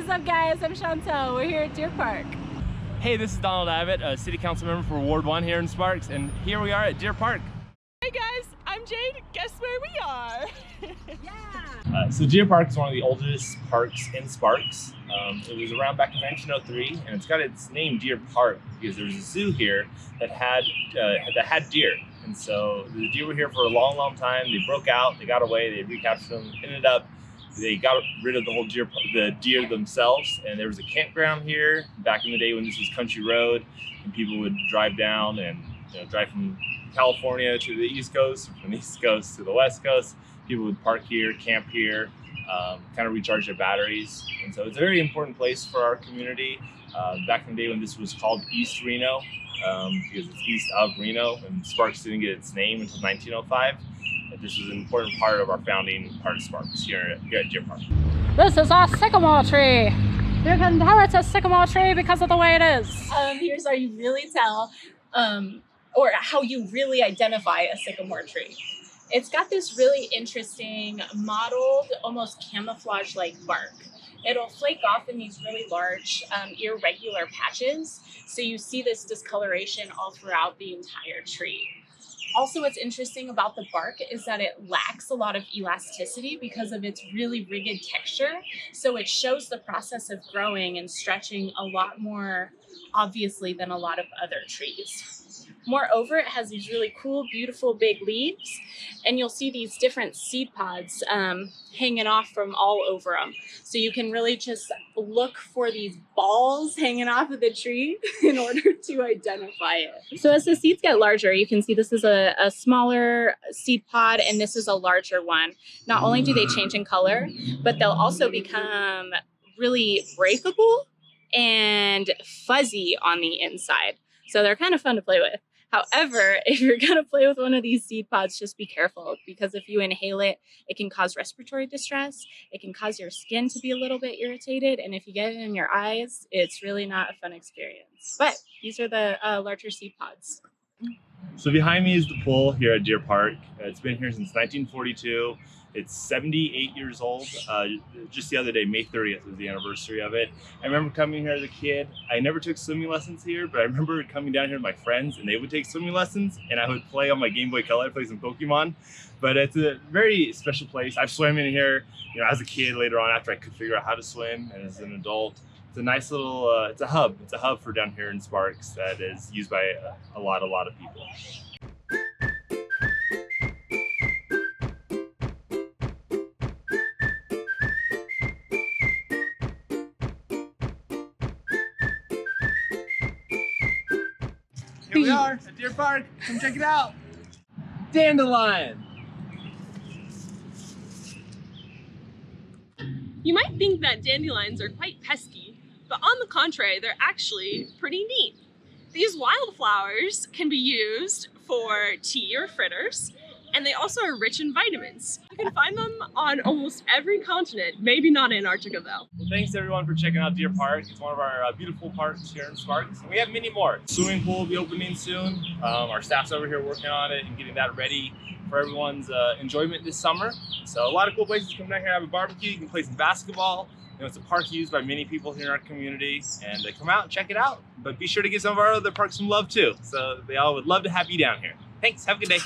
What's up, guys? I'm Chantel. We're here at Deer Park. Hey, this is Donald Abbott, City Council member for Ward 1 here in Sparks, and here we are at Deer Park. Hey guys, I'm Jade. Guess where we are? Yeah. So Deer Park is one of the oldest parks in Sparks. It was around back in 1903, and it's got its name Deer Park because there was a zoo here that had deer. And so the deer were here for a long, long time. They broke out, they got away, they recaptured them, ended up they got rid of the deer themselves, and there was a campground here back in the day when this was country road, and people would drive down and drive from California to the East Coast, from the East Coast to the West Coast. People would park here, camp here, kind of recharge their batteries, and so it's a very important place for our community. Back in the day when this was called East Reno, because it's east of Reno, and Sparks didn't get its name until 1905. This was an important part of our founding part of Sparks here at Deer Park. This is our sycamore tree. You can tell it's a sycamore tree because of the way it is. Here's how you really tell, or how you really identify a sycamore tree. It's got this really interesting mottled, almost camouflage-like bark. It'll flake off in these really large, irregular patches. So you see this discoloration all throughout the entire tree. Also, what's interesting about the bark is that it lacks a lot of elasticity because of its really rigid texture. So it shows the process of growing and stretching a lot more obviously than a lot of other trees. Moreover, it has these really cool, beautiful big leaves, and you'll see these different seed pods hanging off from all over them. So you can really just look for these balls hanging off of the tree in order to identify it. So as the seeds get larger, you can see this is a smaller seed pod and this is a larger one. Not only do they change in color, but they'll also become really breakable and fuzzy on the inside. So they're kind of fun to play with. However, if you're gonna play with one of these seed pods, just be careful, because if you inhale it, it can cause respiratory distress. It can cause your skin to be a little bit irritated. And if you get it in your eyes, it's really not a fun experience. But these are the larger seed pods. So behind me is the pool here at Deer Park. It's been here since 1942. It's 78 years old. Just the other day, May 30th was the anniversary of it. I remember coming here as a kid. I never took swimming lessons here, but I remember coming down here with my friends and they would take swimming lessons and I would play on my Game Boy Color, play some Pokemon. But it's a very special place. I've swam in here, as a kid later on after I could figure out how to swim, and as an adult. It's a nice little, it's a hub. It's a hub for down here in Sparks that is used by a lot of people. Here we are at Deer Park. Come check it out. Dandelion. You might think that dandelions are quite pesky, but on the contrary, they're actually pretty neat. These wildflowers can be used for tea or fritters, and they also are rich in vitamins. You can find them on almost every continent, maybe not Antarctica though. Well, thanks everyone for checking out Deer Park. It's one of our beautiful parks here in Sparks. And we have many more. Swimming pool will be opening soon. Our staff's over here working on it and getting that ready for everyone's enjoyment this summer. So a lot of cool places to come down here and have a barbecue. You can play some basketball. It's a park used by many people here in our community, and come out and check it out. But be sure to give some of our other parks some love too. So they all would love to have you down here. Thanks, have a good day.